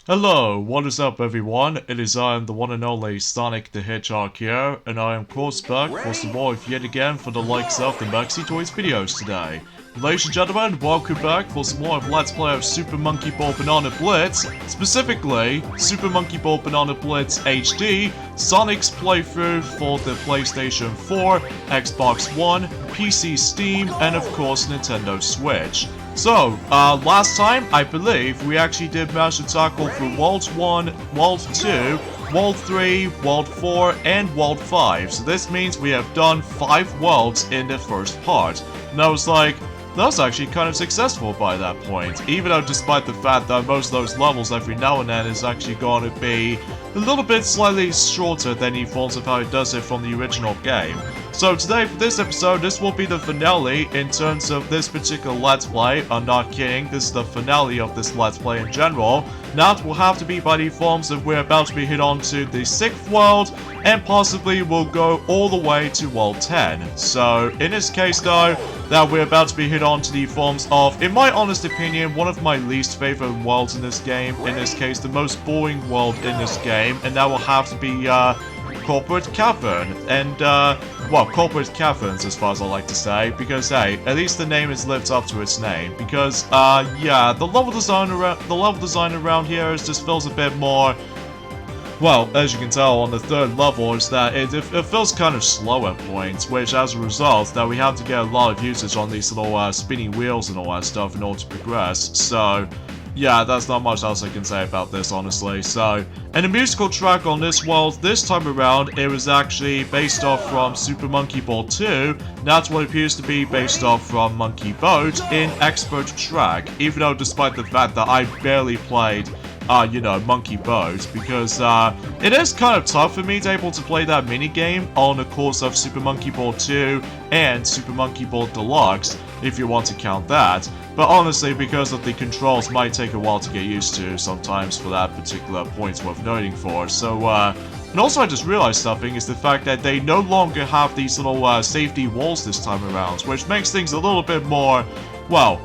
Hello, what is up everyone? It is I am the one and only Sonic the Hedgehog here, and I am of course back for some more yet again for the likes of the Maxi Toys videos today. Ladies and gentlemen, welcome back for some more of Let's Play of Super Monkey Ball Banana Blitz, specifically Super Monkey Ball Banana Blitz HD, Sonic's playthrough for the PlayStation 4, Xbox One, PC Steam, and of course Nintendo Switch. So, last time, I believe, we actually did manage to tackle through World 1, World 2, World 3, World 4, and World 5. So this means we have done 5 worlds in the first part. And I was like, that was actually kind of successful by that point. Even though despite the fact that most of those levels every now and then is actually going to be a little bit slightly shorter than the forms of how it does it from the original game. So today, for this episode, this will be the finale in terms of this particular Let's Play. I'm not kidding, this is the finale of this Let's Play in general. That will have to be by the forms of we're about to be hit on to the 6th world, and possibly we'll go all the way to World 10. So, in this case though, that we're about to be hit on to the forms of, in my honest opinion, one of my least favorite worlds in this game. In this case, the most boring world in this game, and that will have to be, Corporate Cavern, and, well, Corporate Caverns as far as I like to say, because, hey, at least the name is lived up to its name, because, yeah, the level design around here just feels a bit more, well, as you can tell on the 3rd level, is that it feels kind of slow at points, which as a result, that we have to get a lot of usage on these little, spinning wheels and all that stuff in order to progress, so yeah, that's not much else I can say about this, honestly. So, and the musical track on this world, this time around, it was actually based off from Super Monkey Ball 2. That's what appears to be based off from Monkey Boat in Expert Track. Even though, despite the fact that I barely played, you know, Monkey Boat, because, it is kind of tough for me to be able to play that minigame on the course of Super Monkey Ball 2 and Super Monkey Ball Deluxe, if you want to count that. But honestly, because of the controls might take a while to get used to sometimes for that particular point worth noting for. So, and also I just realized something is the fact that they no longer have these little safety walls this time around, which makes things a little bit more, well,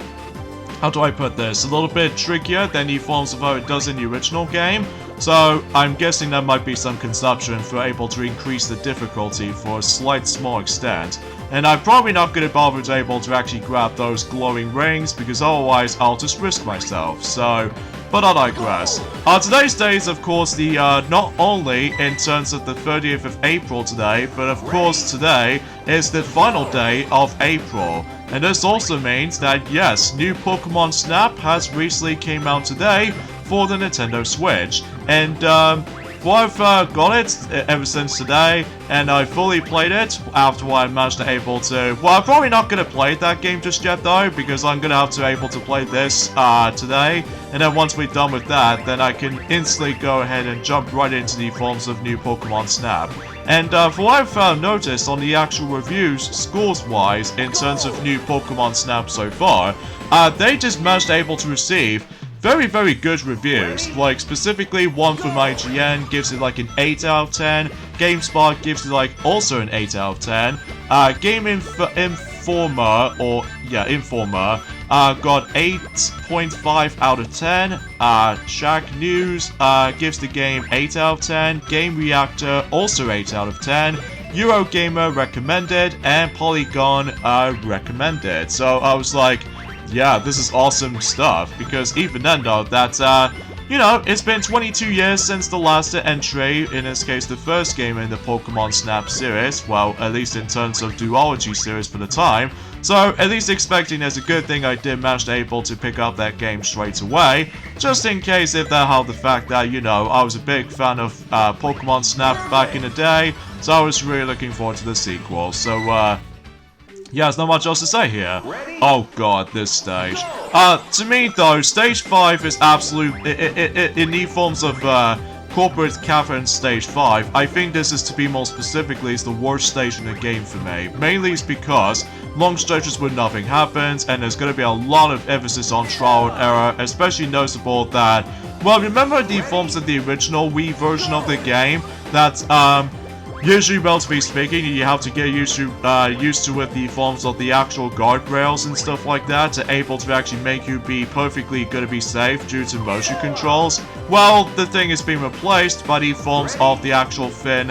how do I put this? A little bit trickier than the forms of how it does in the original game. So, I'm guessing there might be some consumption for able to increase the difficulty for a slight small extent. And I'm probably not going to bother to able to actually grab those glowing rings, because otherwise I'll just risk myself. So, but I digress. Today's day is of course the, not only in terms of the 30th of April today, but of course today is the final day of April. And this also means that yes, new Pokemon Snap has recently came out today for the Nintendo Switch. And, well, I've got it ever since today, and I fully played it after I managed to able to. Well, I'm probably not going to play that game just yet though, because I'm going to have to able to play this today, and then once we're done with that, then I can instantly go ahead and jump right into the forms of new Pokemon Snap. And for what I've noticed on the actual reviews, scores-wise, in terms of new Pokemon Snap so far, they just managed to able to receive very, very good reviews. Like, specifically, one from IGN gives it like an 8 out of 10. GameSpot gives it like also an 8 out of 10. Game Informer, or yeah, Informer, got 8.5 out of 10. Shack News gives the game 8 out of 10. Game Reactor also 8 out of 10. Eurogamer recommended, and Polygon recommended. So I was like, yeah, this is awesome stuff, because even then though, that, you know, it's been 22 years since the last entry, in this case the first game in the Pokemon Snap series, well, at least in terms of duology series for the time, so at least expecting there's a good thing I did manage to able to pick up that game straight away, just in case if that held the fact that, you know, I was a big fan of Pokemon Snap back in the day, so I was really looking forward to the sequel, so, yeah, there's not much else to say here. Oh god, this stage. To me though, stage 5 is absolute, in the forms of, Corporate Caverns stage 5, I think this is, to be more specifically, is the worst stage in the game for me. Mainly it's because long stretches where nothing happens, and there's gonna be a lot of emphasis on trial and error, especially noticeable that, well, remember the forms of the original Wii version of the game, that, Usually, relatively speaking, you have to get used to with the forms of the actual guardrails and stuff like that to able to actually make you be perfectly gonna be safe due to motion controls. Well, the thing is being replaced by the forms of the actual thin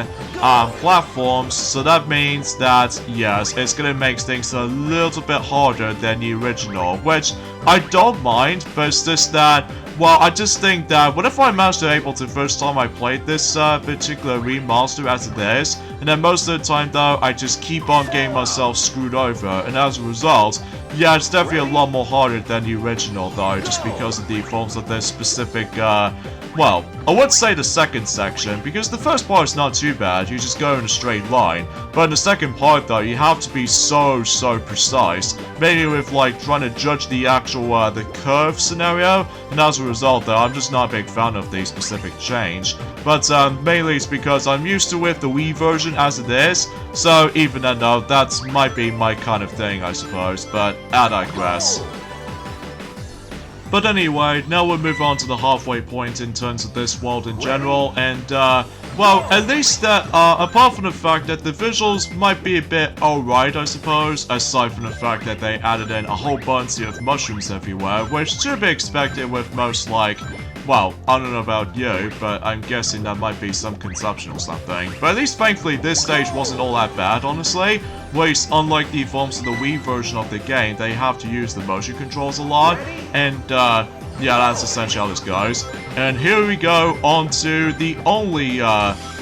platforms, so that means that, yes, it's gonna make things a little bit harder than the original, which I don't mind, but it's just that, well, I just think that whenever I managed to able to first time I played this particular remaster as it is, and then most of the time though, I just keep on getting myself screwed over, and as a result, yeah, it's definitely a lot more harder than the original though, just because of the forms of this specific, well, I would say the second section, because the first part is not too bad, you just go in a straight line, but in the second part though, you have to be so precise, mainly with like trying to judge the actual, the curve scenario, and as a result though, I'm just not a big fan of the specific change, but mainly it's because I'm used to with the Wii version as it is, so even then though, that might be my kind of thing I suppose, but I digress. But anyway, now we'll move on to the halfway point in terms of this world in general, and well, at least that, apart from the fact that the visuals might be a bit alright, I suppose, aside from the fact that they added in a whole bunch of mushrooms everywhere, which should be expected with most, like, well, I don't know about you, but I'm guessing that might be some consumption or something. But at least thankfully this stage wasn't all that bad, honestly. Whereas unlike the forms of the Wii version of the game, they have to use the motion controls a lot. And yeah, that's essentially how this goes. And here we go on to the only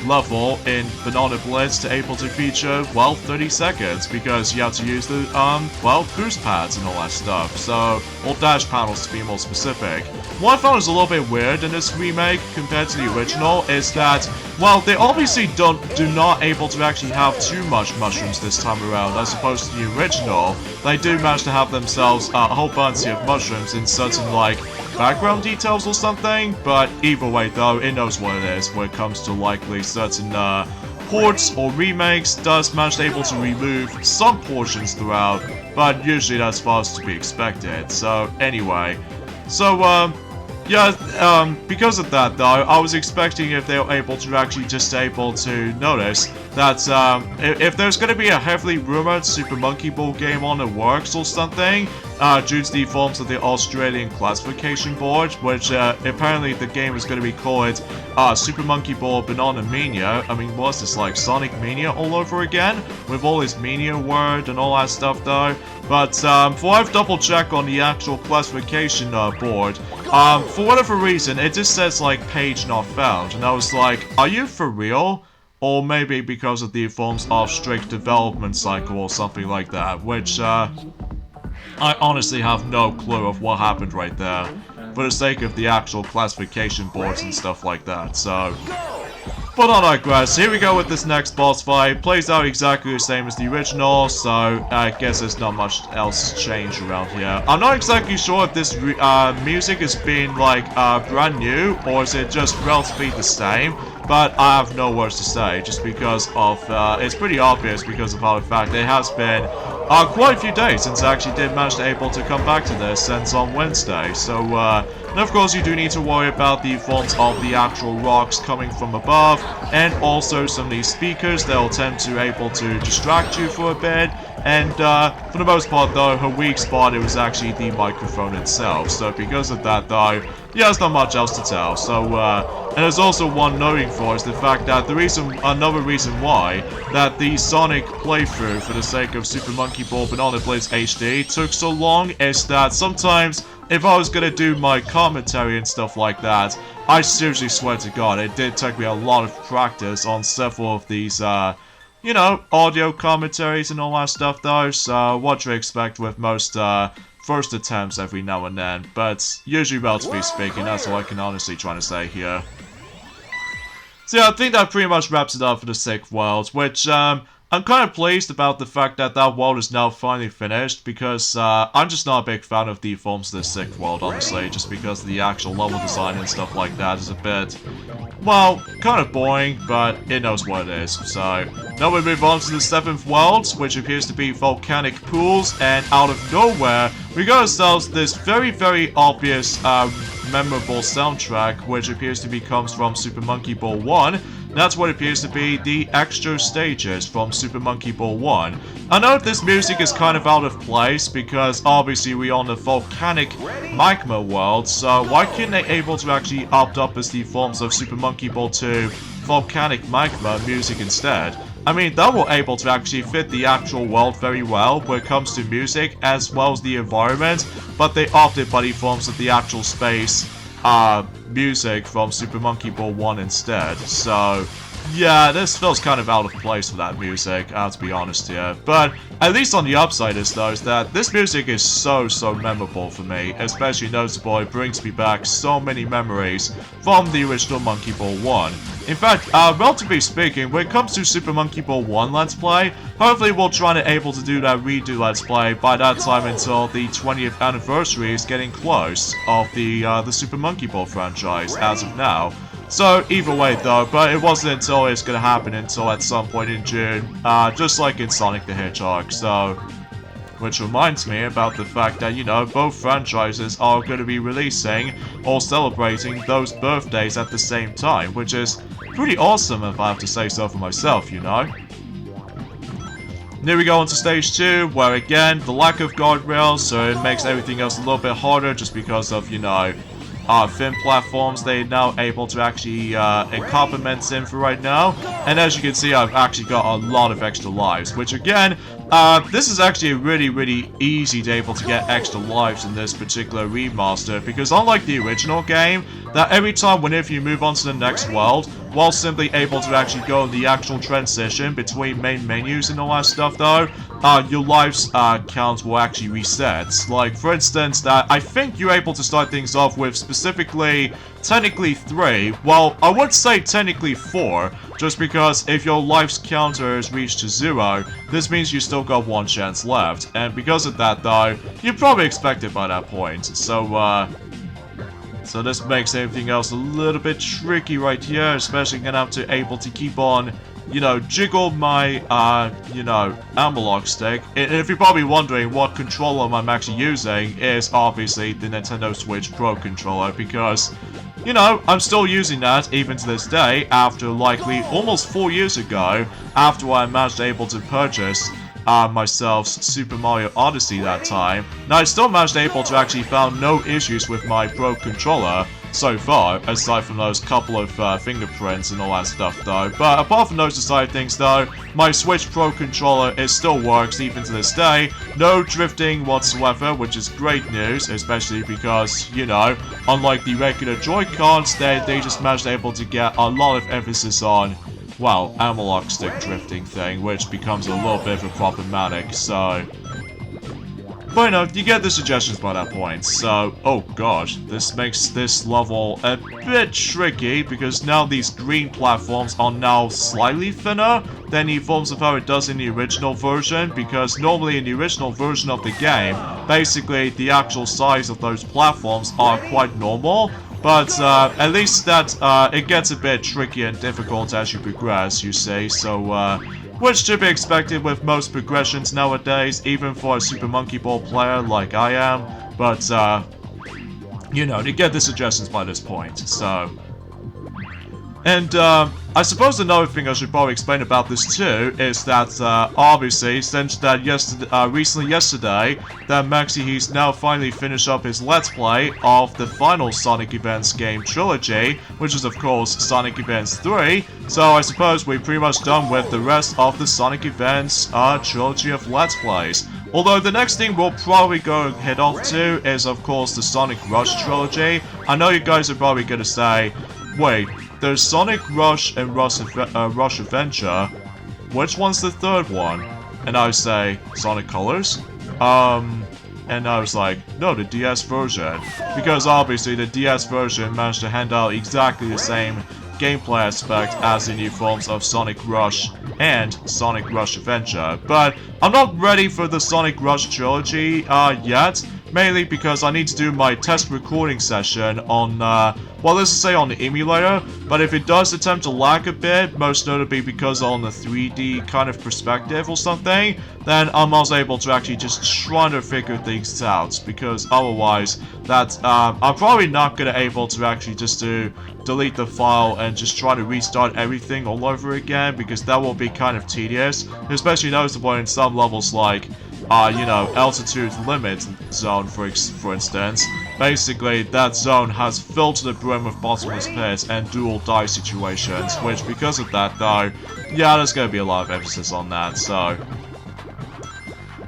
level in Banana Blitz to able to feature, well, 30 seconds, because you have to use the, well, boost pads and all that stuff, so, or dash panels to be more specific. What I found was a little bit weird in this remake compared to the original is that, well, they obviously do not able to actually have too much mushrooms this time around as opposed to the original. They do manage to have themselves a whole bunch of mushrooms in certain, like, background details or something, but either way though, it knows what it is when it comes to likely certain ports or remakes. Does manage to able to remove some portions throughout, but usually that's far as to be expected. So anyway, so yeah, because of that though, I was expecting if they were able to actually just able to notice that if there's going to be a heavily rumored Super Monkey Ball game on the works or something, due to the forms of the Australian classification board, which apparently the game is going to be called Super Monkey Ball Banana Mania. I mean, what's this, like Sonic Mania all over again? With all his Mania word and all that stuff though. But before I've double checked on the actual classification board, for whatever reason, it just says like page not found. And I was like, are you for real? Or maybe because of the forms of strict development cycle or something like that, which I honestly have no clue of what happened right there, for the sake of the actual classification boards and stuff like that, so. But I digress, here we go with this next boss fight. Plays out exactly the same as the original, so I guess there's not much else changed around here. I'm not exactly sure if this music is being like brand new, or is it just relatively the same, but I have no words to say, just because of, it's pretty obvious because of how the fact it has been quite a few days since I actually did manage to able to come back to this since on Wednesday, so and of course you do need to worry about the forms of the actual rocks coming from above, and also some of these speakers that will tend to able to distract you for a bit, and for the most part though, her weak spot, it was actually the microphone itself, so because of that though, yeah, there's not much else to tell, so and there's also one knowing for is the fact that another reason why that the Sonic playthrough for the sake of Super Monkey Ball Banana Blitz HD took so long is that sometimes if I was gonna do my commentary and stuff like that, I seriously swear to God, it did take me a lot of practice on several of these, you know, audio commentaries and all that stuff though, so what to expect with most, first attempts every now and then, but usually relatively speaking, that's all I can honestly try to say here. So yeah, I think that pretty much wraps it up for the 6th world, which, I'm kind of pleased about the fact that that world is now finally finished, because I'm just not a big fan of the forms of the 6th world, honestly, just because the actual level design and stuff like that is a bit, well, kind of boring, but it knows what it is. So, now we move on to the 7th world, which appears to be volcanic pools, and out of nowhere, we got ourselves this very obvious, memorable soundtrack, which appears to be comes from Super Monkey Ball 1, That's what appears to be the extra stages from Super Monkey Ball 1. I know this music is kind of out of place because obviously we're on the Volcanic Magma world, so why couldn't they able to actually opt up as the forms of Super Monkey Ball 2 Volcanic Magma music instead? I mean, they were able to actually fit the actual world very well when it comes to music as well as the environment, but they opted by the forms of the actual space music from Super Monkey Ball 1 instead. So, yeah, this feels kind of out of place for that music, to be honest here. But at least on the upside is though, is that this music is so memorable for me, especially noticeable. It brings me back so many memories from the original Monkey Ball 1. In fact, relatively speaking, when it comes to Super Monkey Ball 1 Let's Play, hopefully we'll try to able to do that redo Let's Play by that time until the 20th anniversary is getting close of the Super Monkey Ball franchise as of now. So either way though, but it wasn't until it's gonna happen until at some point in June, just like in Sonic the Hedgehog, so... Which reminds me about the fact that, you know, both franchises are going to be releasing or celebrating those birthdays at the same time, which is pretty awesome if I have to say so for myself, you know. Here we go on to stage 2, where again, the lack of guardrails, so it makes everything else a little bit harder just because of, you know, thin platforms they're now able to actually incomplement in for right now. And as you can see, I've actually got a lot of extra lives, which again, this is actually really easy to able to get extra lives in this particular remaster, because unlike the original game, that every time whenever you move on to the next world, while simply able to actually go in the actual transition between main menus and all that stuff though, your lives count will actually reset. Like, for instance, that I think you're able to start things off with specifically, technically 3, well, I would say technically 4, just because if your life's counter is reached to 0, this means you still got 1 chance left, and because of that though, you probably expect it by that point, so this makes everything else a little bit tricky right here, especially gonna have to able to keep on, you know, jiggle my, you know, analog stick. And if you're probably wondering what controller I'm actually using, is obviously the Nintendo Switch Pro controller, because, you know, I'm still using that even to this day, after likely almost 4 years ago, after I managed able to purchase myself Super Mario Odyssey that time. Now I still managed able to actually found no issues with my Pro controller so far, aside from those couple of fingerprints and all that stuff though. But apart from those aside things though, my Switch Pro controller, it still works even to this day. No drifting whatsoever, which is great news, especially because, you know, unlike the regular Joy-Cons, they just managed able to get a lot of emphasis on, well, analog stick drifting thing, which becomes a little bit of a problematic, so... But you know, you get the suggestions by that point, so... Oh gosh, this makes this level a bit tricky, because now these green platforms are now slightly thinner than the forms of how it does in the original version, because normally in the original version of the game, basically the actual size of those platforms are quite normal. But at least that it gets a bit tricky and difficult as you progress, you see, so which should be expected with most progressions nowadays, even for a Super Monkey Ball player like I am, but you know, you get the suggestions by this point, so... And I suppose another thing I should probably explain about this too is that obviously since that recently yesterday that Maxi he's now finally finished up his Let's Play of the final Sonic Events game trilogy, which is of course Sonic Events 3. So I suppose we're pretty much done with the rest of the Sonic Events trilogy of Let's Plays. Although the next thing we'll probably go head off to is of course the Sonic Rush trilogy. I know you guys are probably gonna say, wait, there's Sonic Rush and Rush Adventure. Which one's the third one? And I say, Sonic Colors? And I was like, no, the DS version. Because obviously the DS version managed to hand out exactly the same gameplay aspect as the new forms of Sonic Rush and Sonic Rush Adventure. But I'm not ready for the Sonic Rush trilogy yet. mainly because I need to do my test recording session on, well, let's just say on the emulator, but if it does attempt to lag a bit, most notably because on the 3D kind of perspective or something, then I'm also able to actually just try to figure things out, because otherwise, I'm probably not gonna able to actually just delete the file and just try to restart everything all over again, because that will be kind of tedious, especially noticeable in some levels like, you know, altitude limit zone, for instance. Basically, that zone has filled to the brim with bottomless pits and dual die situations, which because of that though, yeah, there's gonna be a lot of emphasis on that, so...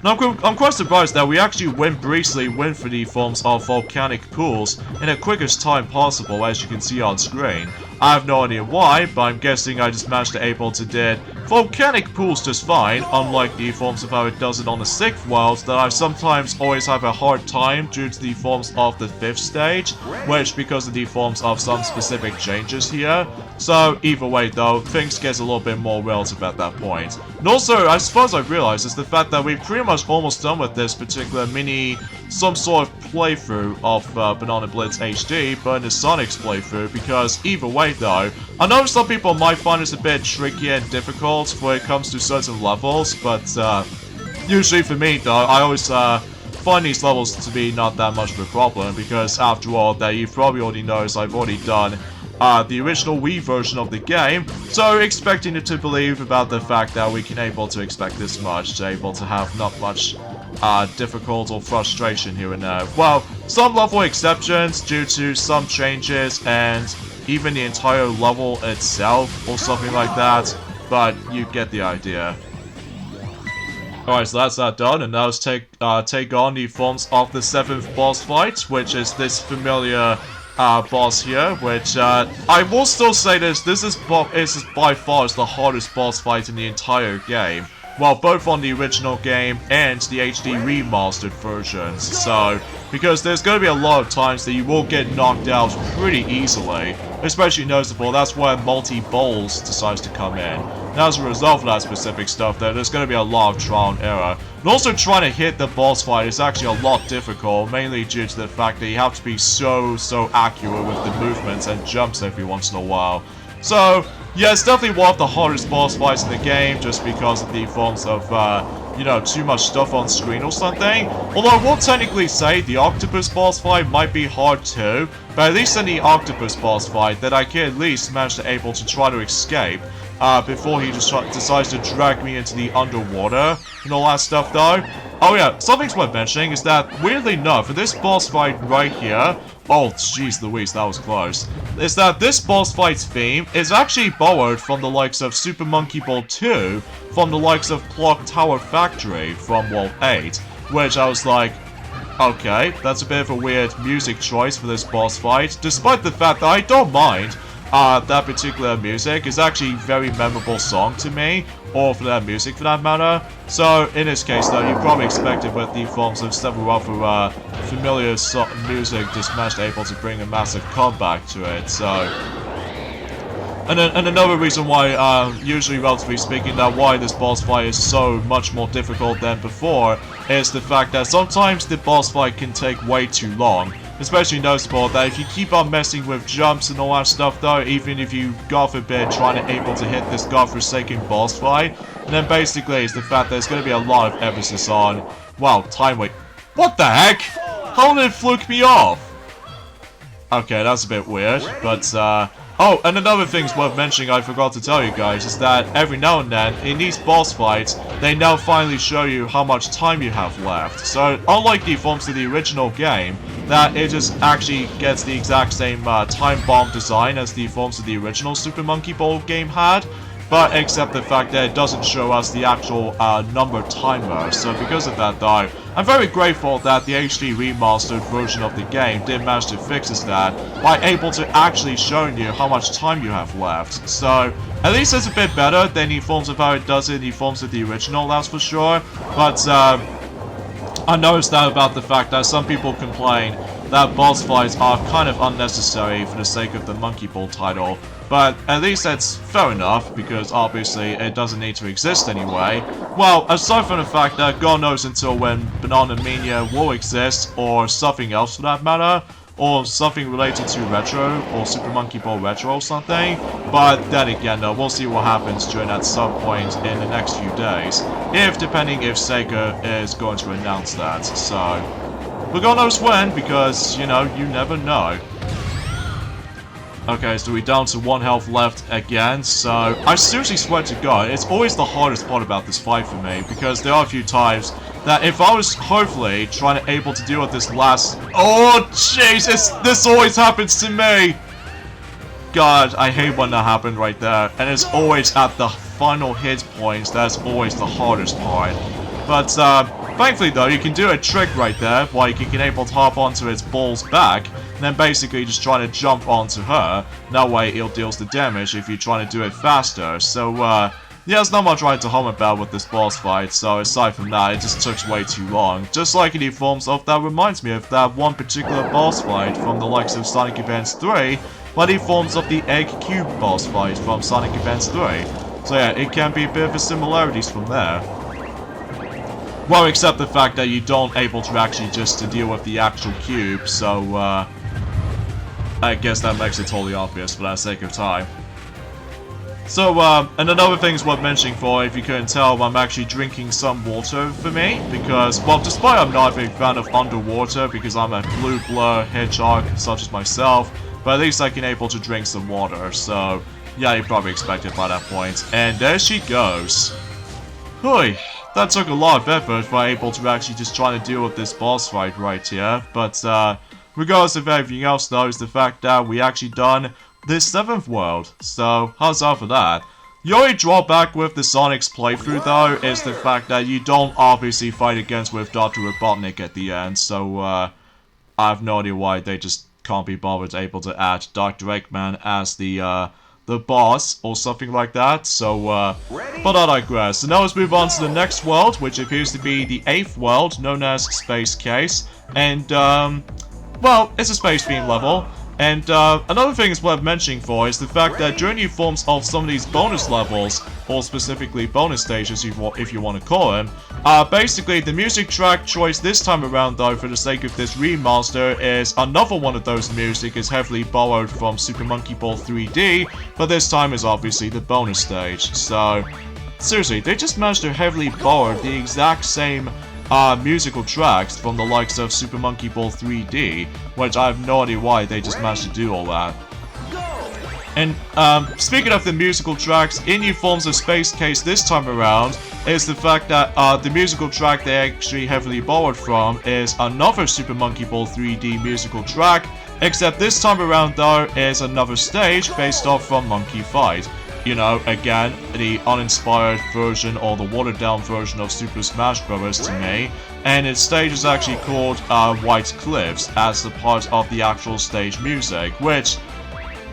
Now, I'm quite surprised that we actually briefly went for the forms of volcanic pools in the quickest time possible, as you can see on screen. I have no idea why, but I'm guessing I just managed to able to did volcanic pools just fine, unlike the forms of how it does it on the 6th world that I sometimes always have a hard time due to the forms of the 5th stage, which because of the forms of some specific changes here. So either way though, things get a little bit more relative at that point. And also, I suppose I realized is the fact that we've pretty much almost done with this particular some sort of playthrough of Banana Blitz HD, but in the Sonic's playthrough, because either way though, I know some people might find this a bit tricky and difficult when it comes to certain levels, but usually for me though, I always find these levels to be not that much of a problem, because after all, that you probably already noticed I've already done the original Wii version of the game, so expecting it to believe about the fact that we can able to expect this much, to able to have not much difficult or frustration here and there. Well, some level exceptions due to some changes and even the entire level itself or something like that, but you get the idea. Alright, so that's that done, and now let's take on the forms of the 7th boss fight, which is this familiar boss here, which I will still say this is by far the hardest boss fight in the entire game. Well, both on the original game and the HD remastered versions. So, because there's going to be a lot of times that you will get knocked out pretty easily. Especially noticeable, that's where multi-bowls decides to come in. And as a result of that specific stuff, there's going to be a lot of trial and error. And also trying to hit the boss fight is actually a lot difficult, mainly due to the fact that you have to be so accurate with the movements and jumps every once in a while. So, yeah, it's definitely one of the hardest boss fights in the game, just because of the forms of, you know, too much stuff on screen or something. Although I will technically say the octopus boss fight might be hard too, but at least in the octopus boss fight, that I can at least manage to able to try to escape, before he just decides to drag me into the underwater and all that stuff though. Oh yeah, something's worth mentioning is that, weirdly enough, for this boss fight right here, oh jeez Louise, that was close, is that this boss fight's theme is actually borrowed from the likes of Super Monkey Ball 2, from the likes of Clock Tower Factory from World 8, which I was like, okay, that's a bit of a weird music choice for this boss fight, despite the fact that I don't mind. That particular music is actually a very memorable song to me, or for that music for that matter. So, in this case though, you probably expected with the forms of several other familiar music just managed able to bring a massive comeback to it, so... And another reason why, usually relatively speaking, that why this boss fight is so much more difficult than before, is the fact that sometimes the boss fight can take way too long. Especially noticeable that if you keep on messing with jumps and all that stuff though, even if you, God forbid, trying to able to hit this godforsaken boss fight, then basically it's the fact that there's going to be a lot of emphasis on, wow, time wait. What the heck? How did it fluke me off? Okay, that's a bit weird, but oh, and another thing's worth mentioning I forgot to tell you guys is that every now and then, in these boss fights, they now finally show you how much time you have left. So, unlike the forms of the original game, that it just actually gets the exact same time bomb design as the forms of the original Super Monkey Ball game had, but except the fact that it doesn't show us the actual number timer. So because of that though, I'm very grateful that the HD remastered version of the game did manage to fix that by able to actually showing you how much time you have left. So at least it's a bit better than the forms of how it does it in the forms of the original, that's for sure. But I noticed that about the fact that some people complain that boss fights are kind of unnecessary for the sake of the Monkey Ball title. But at least that's fair enough, because obviously it doesn't need to exist anyway. Well, aside from the fact that God knows until when Banana Mania will exist, or something else for that matter, or something related to Retro, or Super Monkey Ball Retro or something. But then again though, we'll see what happens during that some point in the next few days. Depending if Sega is going to announce that, so... But God knows when, because, you know, you never know. Okay, so we're down to 1 health left again, so I seriously swear to God, it's always the hardest part about this fight for me, because there are a few times that if I was hopefully trying to able to deal with this last... Oh, Jesus! This always happens to me! God, I hate when that happened right there, and it's always at the final hit points that's always the hardest part. But, thankfully though, you can do a trick right there, where you can able to hop onto its ball's back, and then basically just try to jump onto her. That way it deals the damage if you're trying to do it faster. So, yeah, there's not much right to hum about with this boss fight, so aside from that, it just took way too long. Just like in the forms of, that reminds me of that one particular boss fight from the likes of Sonic Advance 3, but in forms of the Egg Cube boss fight from Sonic Advance 3. So yeah, it can be a bit of a similarities from there. Well, except the fact that you don't able to actually just to deal with the actual cube, so, I guess that makes it totally obvious for that sake of time. So, and another thing is worth mentioning for, if you couldn't tell, I'm actually drinking some water for me, because, well, despite I'm not a big fan of underwater, because I'm a blue blur hedgehog, such as myself, but at least I can able to drink some water, so, yeah, you probably expect it by that point. And there she goes. Hui. That took a lot of effort for able to actually just try to deal with this boss fight right here, but, regardless of everything else though, is the fact that we actually done this 7th world, so how's that for that? The only drawback with the Sonic's playthrough though, is the fact that you don't obviously fight against with Dr. Robotnik at the end, so I have no idea why they just can't be bothered able to add Dr. Eggman as the boss, or something like that, so, but I digress. So now let's move on to the next world, which appears to be the 8th world, known as Space Case, and, well, it's a space-themed level, and, another thing is worth mentioning for is the fact that during the forms of some of these bonus levels, or specifically bonus stages if you want to call them, basically the music track choice this time around though, for the sake of this remaster, is another one of those music is heavily borrowed from Super Monkey Ball 3D, but this time is obviously the bonus stage, so, seriously, they just managed to heavily borrow the exact same musical tracks from the likes of Super Monkey Ball 3D, which I have no idea why they just managed to do all that. And, speaking of the musical tracks, in new forms of Space Case this time around, is the fact that, the musical track they actually heavily borrowed from is another Super Monkey Ball 3D musical track, except this time around though, is another stage based off from Monkey Fight. You know, again, the uninspired version or the watered down version of Super Smash Bros. To me, and its stage is actually called White Cliffs as the part of the actual stage music, which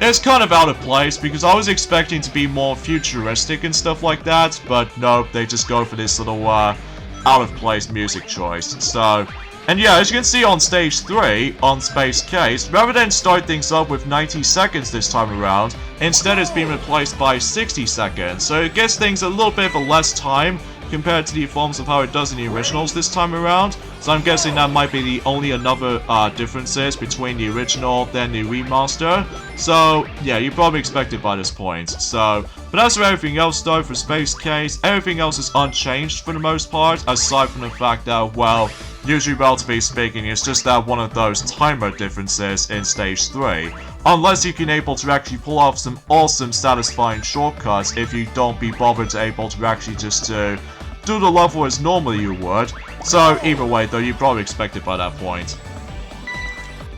is kind of out of place because I was expecting to be more futuristic and stuff like that, but nope, they just go for this little out of place music choice. So, and yeah, as you can see on stage 3, on Space Case, rather than start things up with 90 seconds this time around, instead it's been replaced by 60 seconds, so it gets things a little bit of a less time compared to the forms of how it does in the originals this time around, so I'm guessing that might be the only another differences between the original than the remaster, so yeah, you probably expect it by this point, so, but as for everything else though, for Space Case, everything else is unchanged for the most part, aside from the fact that, well, usually relatively speaking, it's just that one of those timer differences in stage 3. Unless you can able to actually pull off some awesome satisfying shortcuts if you don't be bothered to able to actually just do the level as normally you would. So either way though, you probably expect it by that point.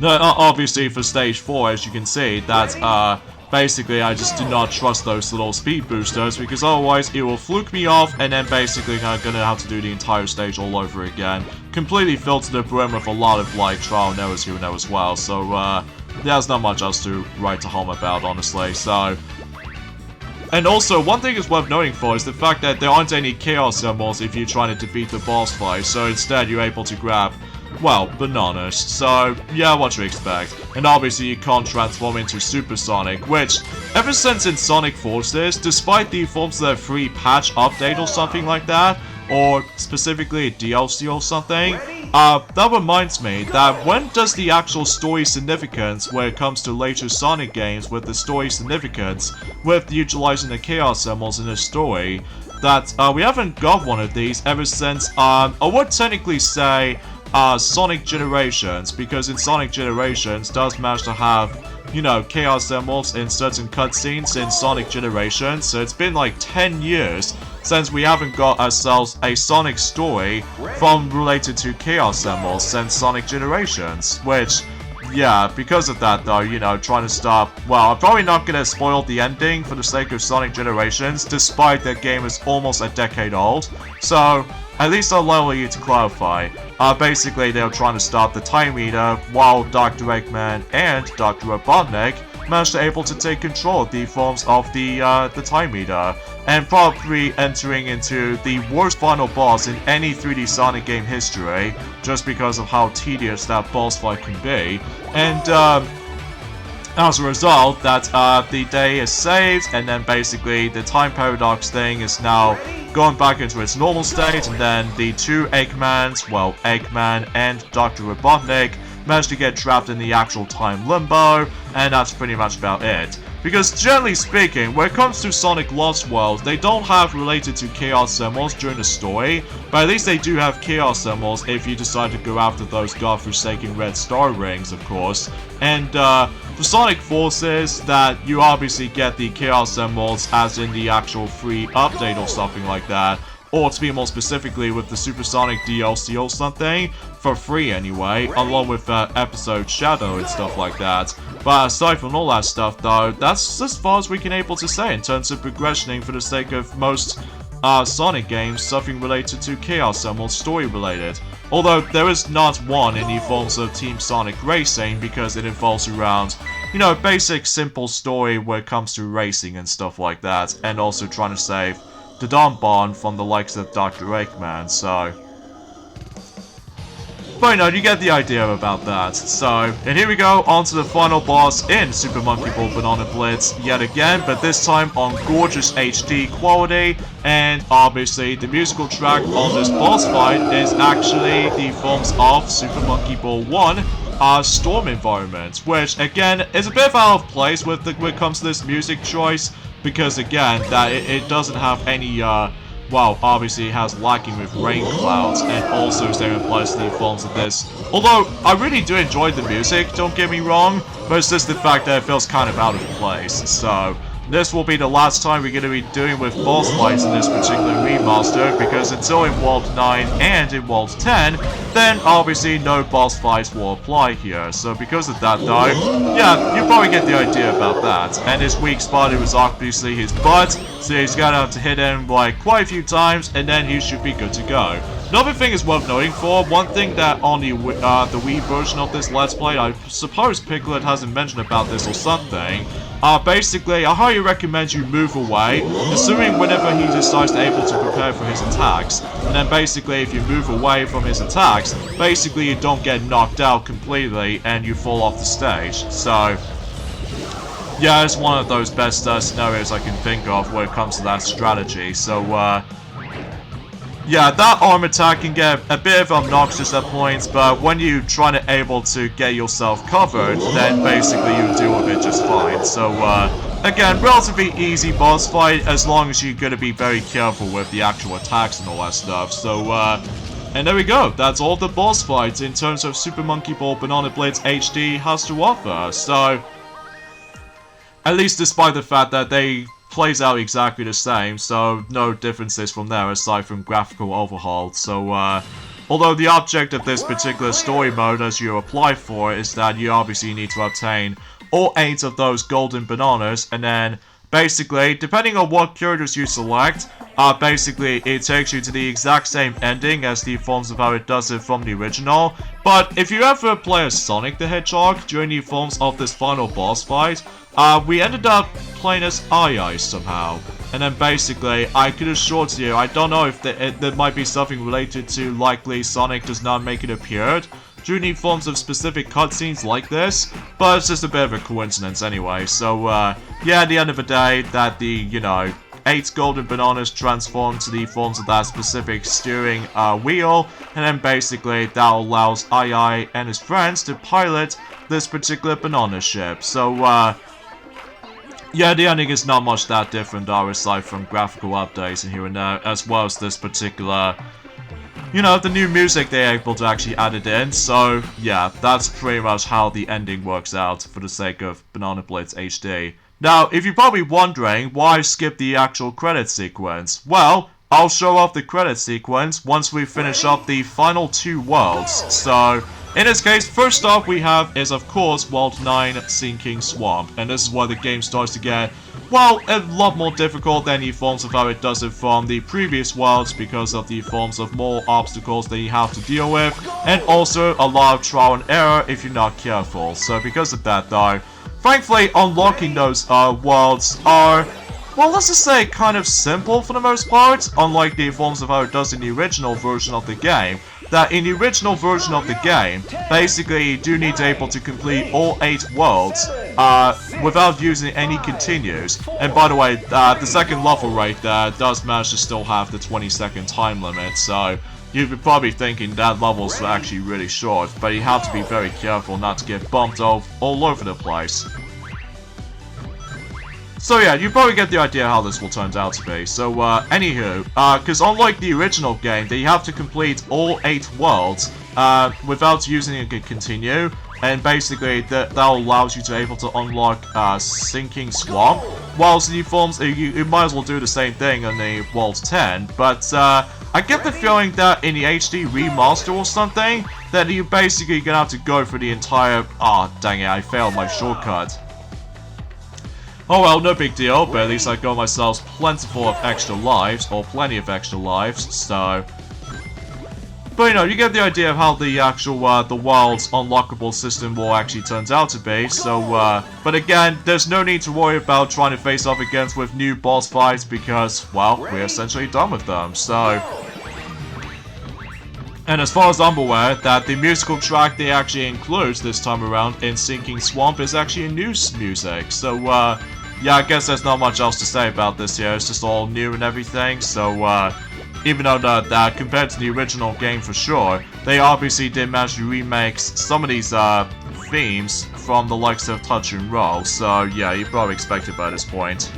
Now, obviously for stage 4, as you can see, that basically I just do not trust those little speed boosters because otherwise it will fluke me off and then basically I'm gonna have to do the entire stage all over again. Completely filled to the brim with a lot of like trial and errors here and there as well, so there's not much else to write to home about, honestly, so. And also, one thing is worth noting for is the fact that there aren't any chaos symbols if you're trying to defeat the boss fight, so instead you're able to grab well, bananas. So, yeah, what you expect. And obviously you can't transform into Super Sonic, which, ever since in Sonic Forces, despite the forms of their free patch update or something like that, or specifically a DLC or something, that reminds me that when does the actual story significance when it comes to later Sonic games with the story significance with utilizing the Chaos Emeralds in the story, that we haven't got one of these ever since, I would technically say, Sonic Generations, because in Sonic Generations does manage to have, you know, Chaos Emeralds in certain cutscenes in Sonic Generations, so it's been like 10 years since we haven't got ourselves a Sonic story from related to Chaos Emeralds since Sonic Generations, which, yeah, because of that though, you know, trying to stop, well, I'm probably not gonna spoil the ending for the sake of Sonic Generations, despite that game is almost a decade old, so at least I'll allow you to clarify. Basically, they were trying to stop the Time Eater while Dr. Eggman and Dr. Robotnik managed to able to take control of the forms of the Time Eater, and probably entering into the worst final boss in any 3D Sonic game history, just because of how tedious that boss fight can be. And as a result, that the day is saved, and then basically the time paradox thing is now going back into its normal state, and then the two Eggmans, well, Eggman and Dr. Robotnik, managed to get trapped in the actual time limbo, and that's pretty much about it. Because generally speaking, when it comes to Sonic Lost World, they don't have related to Chaos Emeralds during the story, but at least they do have Chaos Emeralds if you decide to go after those godforsaken red star rings, of course. And for Sonic Forces, that you obviously get the Chaos Emeralds as in the actual free update or something like that. Or to be more specifically with the Supersonic DLC or something, for free anyway, along with Episode Shadow and stuff like that. But aside from all that stuff though, that's as far as we can able to say in terms of progressioning for the sake of most Sonic games, something related to Chaos Emerald story related. Although there is not one in the forms of Team Sonic Racing, because it involves around, you know, basic simple story when it comes to racing and stuff like that, and also trying to save the Dawn Bond from the likes of Dr. Eggman, so... But you know, you get the idea about that. So, and here we go, on to the final boss in Super Monkey Ball Banana Blitz yet again, but this time on gorgeous HD quality, and obviously the musical track on this boss fight is actually the forms of Super Monkey Ball 1, Storm Environment, which again is a bit out of place when it comes to this music choice, because again, that it doesn't have any, well, obviously it has lacking with rain clouds, and also same applies to the forms of this. Although, I really do enjoy the music, don't get me wrong, but it's just the fact that it feels kind of out of place, so... This will be the last time we're going to be doing with boss fights in this particular remaster, because until in World 9 and in World 10, then obviously no boss fights will apply here. So because of that though, yeah, you probably get the idea about that. And his weak spot was obviously his butt, so he's gonna have to hit him like quite a few times, and then he should be good to go. Another thing is worth noting for, one thing that on the Wii version of this Let's Play, I suppose Piglet hasn't mentioned about this or something, basically, I highly recommend you move away, assuming whenever he decides to able to prepare for his attacks. And then basically, if you move away from his attacks, basically you don't get knocked out completely and you fall off the stage. So, yeah, it's one of those best scenarios I can think of when it comes to that strategy. So, yeah, that arm attack can get a bit of obnoxious at points, but when you try to able to get yourself covered, then basically you deal with it just fine. So, again, relatively easy boss fight, as long as you're going to be very careful with the actual attacks and all that stuff. So, and there we go. That's all the boss fights in terms of Super Monkey Ball Banana Blitz HD has to offer. So, at least despite the fact that they plays out exactly the same, so no differences from there aside from graphical overhaul. So, although the object of this particular story mode as you apply for is that you obviously need to obtain all 8 of those golden bananas, and then basically, depending on what characters you select, basically it takes you to the exact same ending as the forms of how it does it from the original. But if you ever play as Sonic the Hedgehog during the forms of this final boss fight, we ended up playing as Ai somehow. And then basically, I could assure you, I don't know if there might be something related to likely Sonic does not make it appeared. during the forms of specific cutscenes like this, but it's just a bit of a coincidence anyway. So, yeah, at the end of the day, that the, you know, 8 golden bananas transform to the forms of that specific steering wheel, and then basically that allows II and his friends to pilot this particular banana ship. So, yeah, the ending is not much that different, aside from graphical updates and here and there, as well as this particular, you know, the new music they're able to actually add it in. So, yeah, that's pretty much how the ending works out for the sake of Banana Blitz HD. Now, if you're probably wondering why I skipped the actual credit sequence, well, I'll show off the credit sequence once we finish up the final 2 worlds. So, in this case, first off we have is, of course, World 9 Sinking Swamp. And this is where the game starts to get, well, a lot more difficult than the forms of how it does it from the previous worlds, because of the forms of more obstacles that you have to deal with, and also a lot of trial and error if you're not careful. So because of that though, thankfully, unlocking those worlds are, well, let's just say kind of simple for the most part, unlike the forms of how it does in the original version of the game. That in the original version of the game, basically you do need to be able to complete all 8 worlds without using any continues. And by the way, the second level right there does manage to still have the 20-second time limit, so you'd be probably thinking that level's actually really short, but you have to be very careful not to get bumped off all over the place. So yeah, you probably get the idea how this will turn out to be. So anywho, because unlike the original game, that you have to complete all 8 worlds without using a continue, and basically that allows you to be able to unlock Sinking Swamp. Whilst the forms, you might as well do the same thing on the World 10, but I get the feeling that in the HD remaster or something, that you're basically gonna have to go for the entire, dang it, I failed my shortcut. Oh well, no big deal, but at least I got myself plentiful of extra lives, or plenty of extra lives, so... But you know, you get the idea of how the actual, the world's unlockable system will actually turns out to be, so, but again, there's no need to worry about trying to face off against with new boss fights, because, well, we're essentially done with them, so... And as far as I'm aware, that the musical track they actually includes this time around in Sinking Swamp is actually new music, so, yeah, I guess there's not much else to say about this here, it's just all new and everything, so, even though that compared to the original game for sure, they obviously did manage to remake some of these, themes from the likes of Touch and Roll, so, yeah, you probably expect it by this point.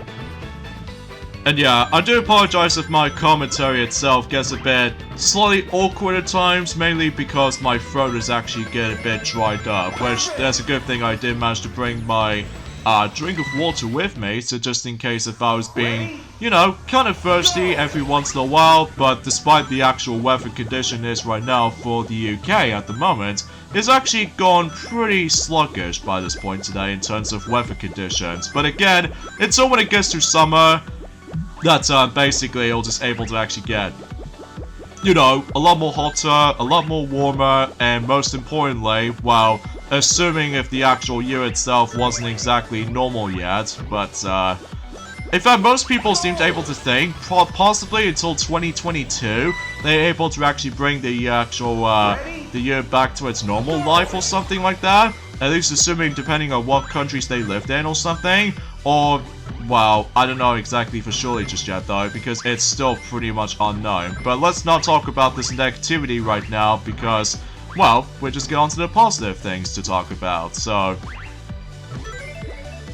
And yeah, I do apologize if my commentary itself gets a bit slightly awkward at times, mainly because my throat is actually getting a bit dried up, which that's a good thing I did manage to bring my drink of water with me, so just in case if I was being, you know, kind of thirsty every once in a while, but despite the actual weather condition is right now for the UK at the moment, it's actually gone pretty sluggish by this point today in terms of weather conditions. But again, until when it gets to summer, that basically you're just able to actually get, you know, a lot more hotter, a lot more warmer, and most importantly, well, assuming if the actual year itself wasn't exactly normal yet, but in fact, most people seem to be able to think, possibly until 2022, they're able to actually bring the actual, the year back to its normal life or something like that, at least assuming depending on what countries they lived in or something, or... Well, I don't know exactly for surely just yet though, because it's still pretty much unknown. But let's not talk about this negativity right now, because, well, we'll just get on to the positive things to talk about, so...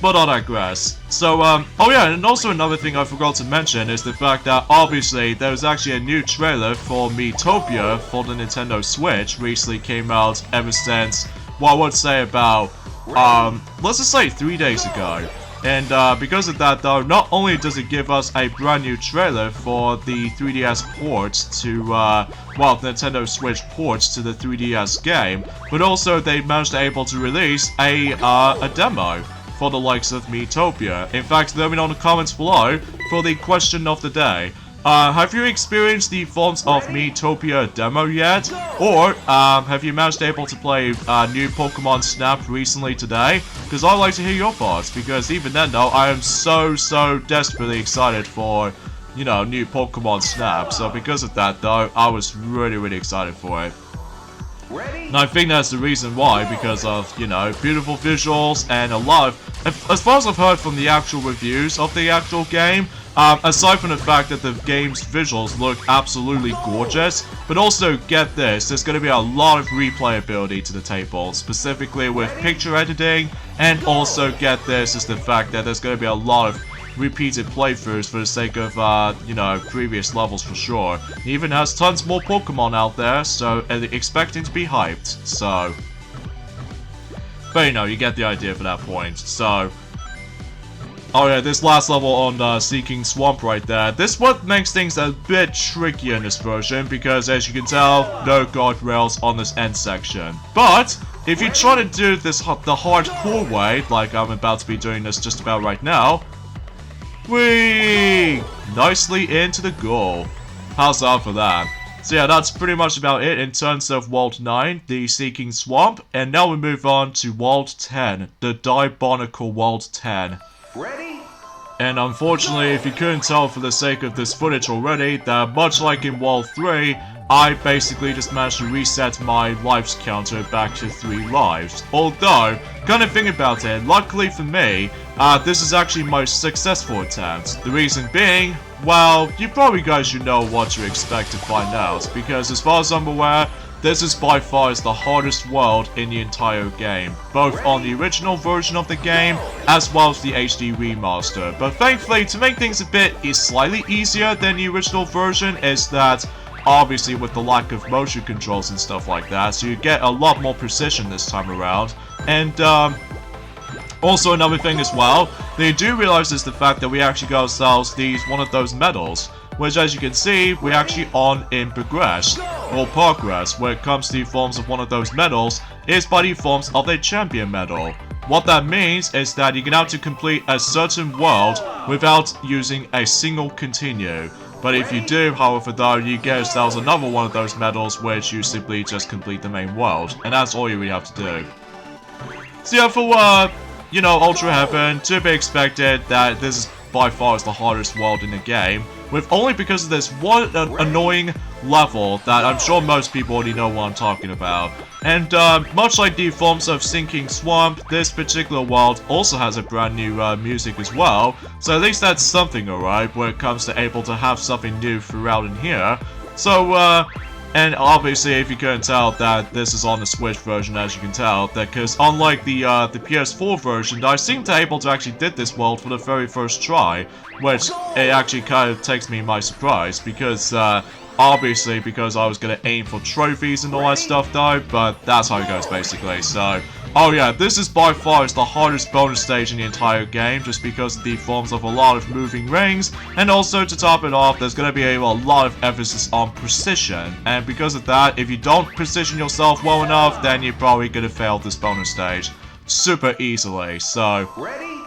But I digress. So, oh yeah, and also another thing I forgot to mention is the fact that obviously there's actually a new trailer for Miitopia for the Nintendo Switch recently came out ever since, well, I would say about, let's just say 3 days ago. And because of that though, not only does it give us a brand new trailer for the 3DS ports to, well, the Nintendo Switch ports to the 3DS game, but also they managed to able to release a demo for the likes of Miitopia. In fact, let me know in the comments below for the question of the day. Have you experienced the forms of Miitopia demo yet? Or, have you managed to able to play new Pokemon Snap recently today? Because I'd like to hear your thoughts, because even then though, I am so desperately excited for, you know, new Pokemon Snap. So because of that though, I was really excited for it. And I think that's the reason why, because of, you know, beautiful visuals and a lot of, as far as I've heard from the actual reviews of the actual game, aside from the fact that the game's visuals look absolutely gorgeous, but also, get this, there's going to be a lot of replayability to the table, specifically with picture editing, and also, get this, is the fact that there's going to be a lot of repeated playthroughs for the sake of, you know, previous levels for sure. It even has tons more Pokemon out there, so expecting to be hyped, so. But you know, you get the idea for that point, so. Oh yeah, this last level on Seeking Swamp right there. This what makes things a bit trickier in this version, because as you can tell, no guardrails on this end section. But, if you try to do this the hardcore way, like I'm about to be doing this just about right now, whee! Nicely into the goal. How's that for that? So yeah, that's pretty much about it in terms of World 9, the Seeking Swamp, and now we move on to World 10, the Diabolical World 10. Ready? And unfortunately, if you couldn't tell for the sake of this footage already, that much like in World 3, I basically just managed to reset my lives counter back to 3 lives. Although, kind of think about it, luckily for me, this is actually my most successful attempt. The reason being, well, you probably guys should know what to expect to find out, because as far as I'm aware, this is by far the hardest world in the entire game, both on the original version of the game, as well as the HD remaster. But thankfully, to make things a bit slightly easier than the original version, is that obviously with the lack of motion controls and stuff like that, so you get a lot more precision this time around. And also another thing as well, they do realize is the fact that we actually got ourselves one of those medals, which as you can see, we're actually on in progress, when it comes to the forms of one of those medals, is by the forms of a champion medal. What that means is that you can have to complete a certain world without using a single continue. But if you do, however though, you get yourselves another one of those medals which you simply just complete the main world, and that's all you really have to do. So yeah, for you know, Ultra Heaven, to be expected that this is by far the hardest world in the game, with only because of this one annoying level that I'm sure most people already know what I'm talking about. And much like the forms of Sinking Swamp, this particular world also has a brand new music as well, so at least that's something alright when it comes to able to have something new throughout in here. So and obviously, if you couldn't tell, that this is on the Switch version, as you can tell, that because unlike the PS4 version, I seem to able to actually did this world for the very first try, which it actually kind of takes me by surprise, because obviously because I was gonna aim for trophies and all that stuff though, but that's how it goes basically. So, oh yeah, this is by far the hardest bonus stage in the entire game, just because of the forms of a lot of moving rings, and also to top it off, there's gonna be a lot of emphasis on precision, and because of that, if you don't position yourself well enough, then you're probably gonna fail this bonus stage super easily. So, Ready?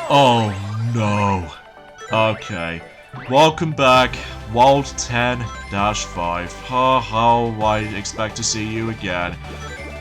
oh no. Okay, welcome back, World 10-5. How I expect to see you again.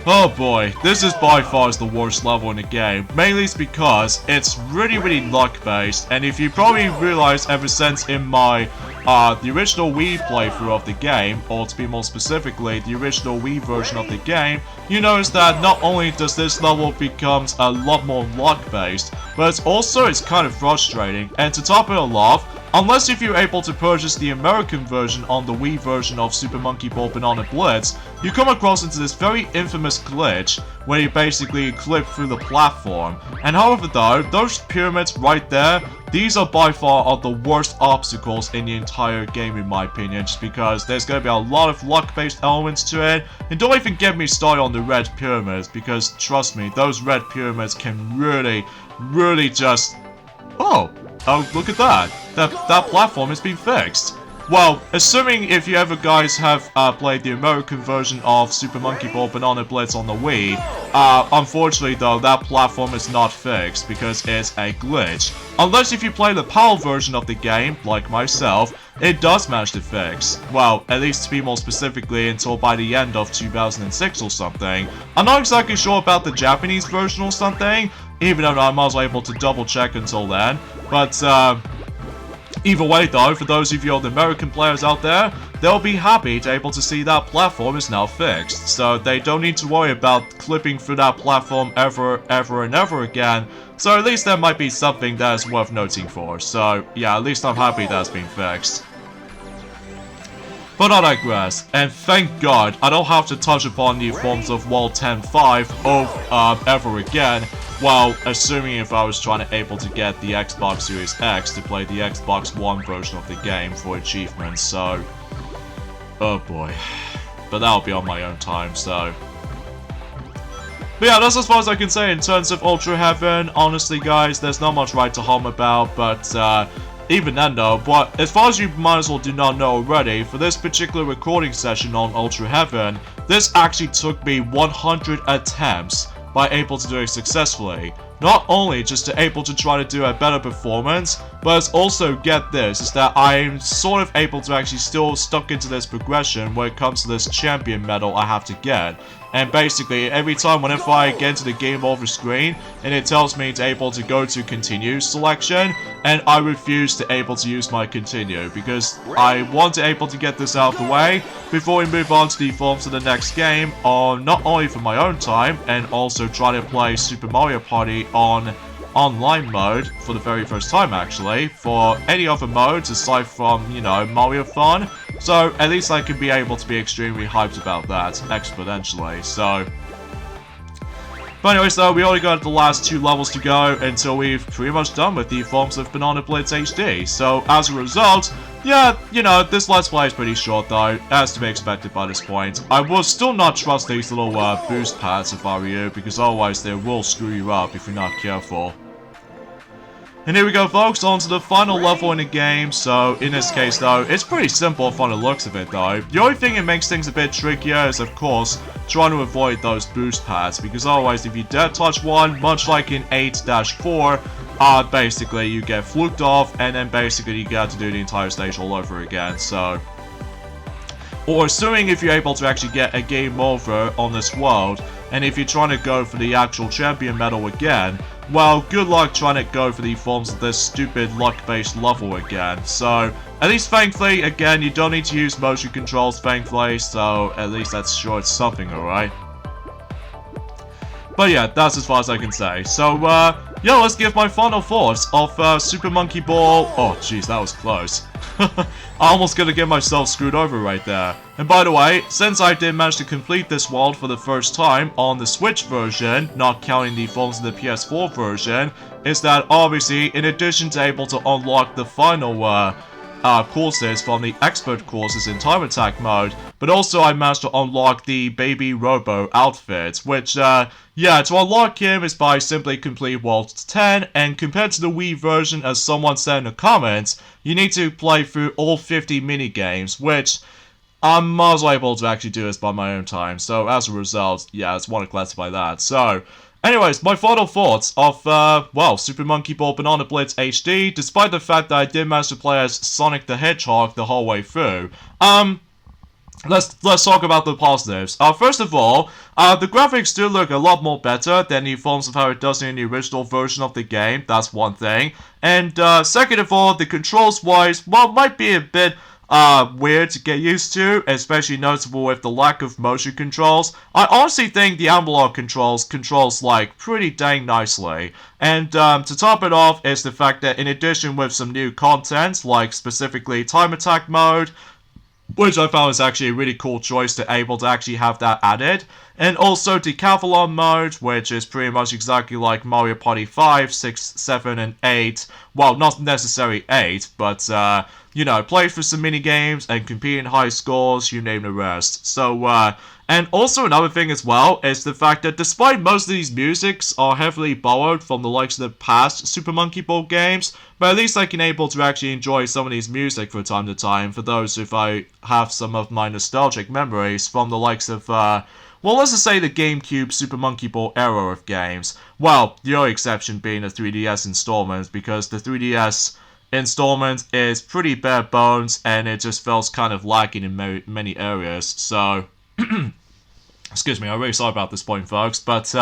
Oh boy, this is by far the worst level in the game, mainly it's because it's really luck based, and if you probably realized ever since in my the original Wii playthrough of the game, or to be more specifically, the original Wii version of the game, you notice that not only does this level becomes a lot more luck based, but it's kind of frustrating, and to top it all off, unless if you're able to purchase the American version on the Wii version of Super Monkey Ball Banana Blitz, you come across into this very infamous glitch where you basically clip through the platform. And however though, those pyramids right there, these are by far the worst obstacles in the entire game in my opinion, just because there's going to be a lot of luck-based elements to it. And don't even get me started on the red pyramids, because trust me, those red pyramids can really just... Oh, look at that. That platform has been fixed. Well, assuming if you ever guys have played the American version of Super Monkey Ball Banana Blitz on the Wii, unfortunately though, that platform is not fixed because it's a glitch. Unless if you play the PAL version of the game, like myself, it does manage to fix. Well, at least to be more specifically until by the end of 2006 or something. I'm not exactly sure about the Japanese version or something, even though I'm also able to double check until then, but Either way though, for those of you old American players out there, they'll be happy to able to see that platform is now fixed. So they don't need to worry about clipping through that platform ever and ever again. So at least there might be something that is worth noting for. So yeah, at least I'm happy that's been fixed. But I digress, and thank God I don't have to touch upon new forms of World 10.5 ever again, while assuming if I was trying to able to get the Xbox Series X to play the Xbox One version of the game for achievements, so... oh boy. But that'll be on my own time, so... but yeah, that's as far as I can say in terms of Ultra Heaven. Honestly guys, there's not much right to hum about, but even then though, but as far as you might as well do not know already, for this particular recording session on Ultra Heaven, this actually took me 100 attempts by able to do it successfully. Not only just to able to try to do a better performance, but also, get this, is that I'm sort of able to actually still stuck into this progression when it comes to this champion medal I have to get. And basically, every time whenever I get into the game over screen, and it tells me to able to go to continue selection, and I refuse to able to use my continue, because I want to able to get this out of the way before we move on to the forms of the next game, on not only for my own time, and also try to play Super Mario Party on online mode for the very first time actually, for any other modes aside from, you know, Mario Fun. So at least I can be able to be extremely hyped about that exponentially, so... but anyways though, we only got the last 2 levels to go until we've pretty much done with the forms of Banana Blitz HD. So as a result, yeah, you know, this Let's Play is pretty short though, as to be expected by this point. I will still not trust these little boost pads if I were you, because otherwise they will screw you up if you're not careful. And here we go folks, on to the final level in the game. So in this case though, it's pretty simple from the looks of it though. The only thing that makes things a bit trickier is of course trying to avoid those boost pads, because otherwise if you dare touch one, much like in 8-4, basically you get fluked off, and then basically you get to do the entire stage all over again, so... or assuming if you're able to actually get a game over on this world, and if you're trying to go for the actual champion medal again, well, good luck trying to go for the forms of this stupid luck-based level again. So, at least thankfully, again, you don't need to use motion controls, thankfully, so at least that's sure it's something, alright? But yeah, that's as far as I can say. So, yeah, let's give my final thoughts of Super Monkey Ball. Oh, jeez, that was close. I almost gonna get myself screwed over right there. And by the way, since I did manage to complete this world for the first time on the Switch version, not counting the forms of the PS4 version, is that obviously, in addition to able to unlock the final courses from the expert courses in time attack mode, but also I managed to unlock the Baby Robo outfit, which, yeah, to unlock him is by simply complete World 10, and compared to the Wii version, as someone said in the comments, you need to play through all 50 minigames, which I'm not able to actually do this by my own time, so as a result, yeah, I just want to classify that. So, anyways, my final thoughts of, well, Super Monkey Ball Banana Blitz HD, despite the fact that I did manage to play as Sonic the Hedgehog the whole way through. Let's talk about the positives. First of all, the graphics do look a lot more better than the forms of how it does in the original version of the game, that's one thing. And, second of all, the controls-wise, well, might be a bit weird to get used to, especially noticeable with the lack of motion controls. I honestly think the analog controls like pretty dang nicely. And to top it off is the fact that in addition with some new content, like specifically time attack mode, which I found was actually a really cool choice to able to actually have that added. And also Decathlon mode, which is pretty much exactly like Mario Party 5, 6, 7, and 8. Well, not necessarily 8, but, you know, play for some mini-games and compete in high scores, you name the rest. So, and also another thing as well is the fact that despite most of these musics are heavily borrowed from the likes of the past Super Monkey Ball games, but at least I can able to actually enjoy some of these music from time to time, for those if I have some of my nostalgic memories from the likes of, well, let's just say the GameCube Super Monkey Ball era of games. Well, the only exception being the 3DS installment, because the 3DS installment is pretty bare bones, and it just feels kind of lacking in many areas, so... excuse me, I'm really sorry about this point, folks, but,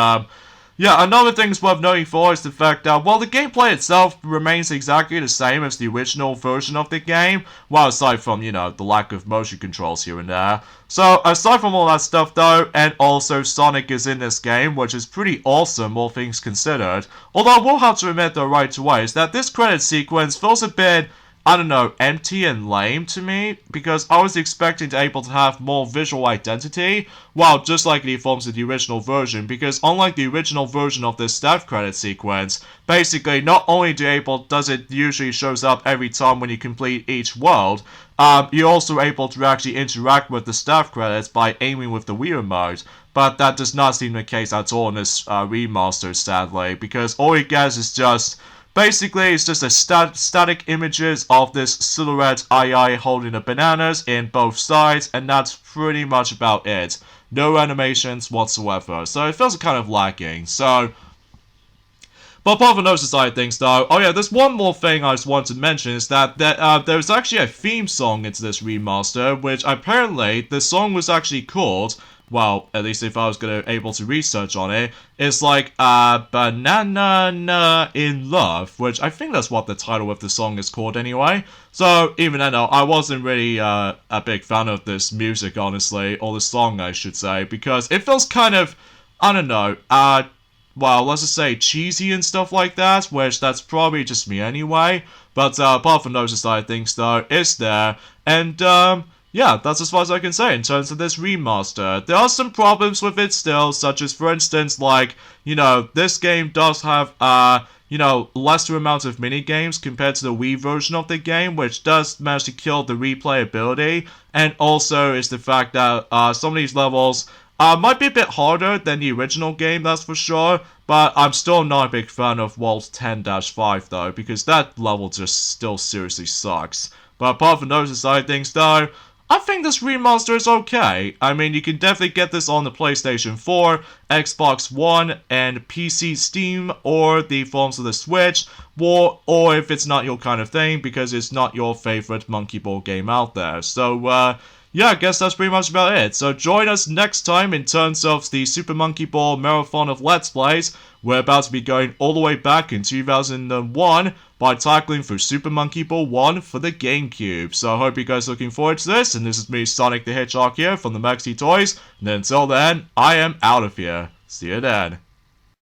yeah, another thing that's worth noting for is the fact that, well, the gameplay itself remains exactly the same as the original version of the game, well, aside from, you know, the lack of motion controls here and there. So, aside from all that stuff, though, and also Sonic is in this game, which is pretty awesome, all things considered. Although I will have to admit, though, right away, is that this credit sequence feels a bit, I don't know, empty and lame to me, because I was expecting to able to have more visual identity, well, just like the forms of the original version, because unlike the original version of this staff credit sequence, basically, not only does it usually shows up every time when you complete each world, you're also able to actually interact with the staff credits by aiming with the Wii remote, but that does not seem the case at all in this remaster, sadly, because all you get is just basically, it's just a static images of this silhouette II holding the bananas in both sides, and that's pretty much about it. No animations whatsoever, so it feels kind of lacking. So, but apart from those side things, though, oh yeah, there's one more thing I just wanted to mention, is that there's actually a theme song into this remaster, which apparently, the song was actually called, well, at least if I was able to research on it, it's like, Banana in Love, which I think that's what the title of the song is called anyway. So, even then, I wasn't really a big fan of this music, honestly, or the song, I should say, because it feels kind of, I don't know, well, let's just say cheesy and stuff like that, which that's probably just me anyway. But apart from those side things, though, it's there, and yeah, that's as far as I can say in terms of this remaster. There are some problems with it still, such as, for instance, like, you know, this game does have, you know, lesser amount of mini-games compared to the Wii version of the game, which does manage to kill the replayability, and also is the fact that some of these levels might be a bit harder than the original game, that's for sure, but I'm still not a big fan of World 10-5, though, because that level just still seriously sucks. But apart from those side things, though, I think this remaster is okay. I mean, you can definitely get this on the PlayStation 4, Xbox One, and PC Steam, or the forms of the Switch, or if it's not your kind of thing, because it's not your favorite Monkey Ball game out there. So, yeah, I guess that's pretty much about it. So join us next time in terms of the Super Monkey Ball Marathon of Let's Plays. We're about to be going all the way back in 2001 by tackling through Super Monkey Ball 1 for the GameCube. So I hope you guys are looking forward to this, and this is me, Sonic the Hedgehog here from the Maxi Toys, and until then, I am out of here. See you then.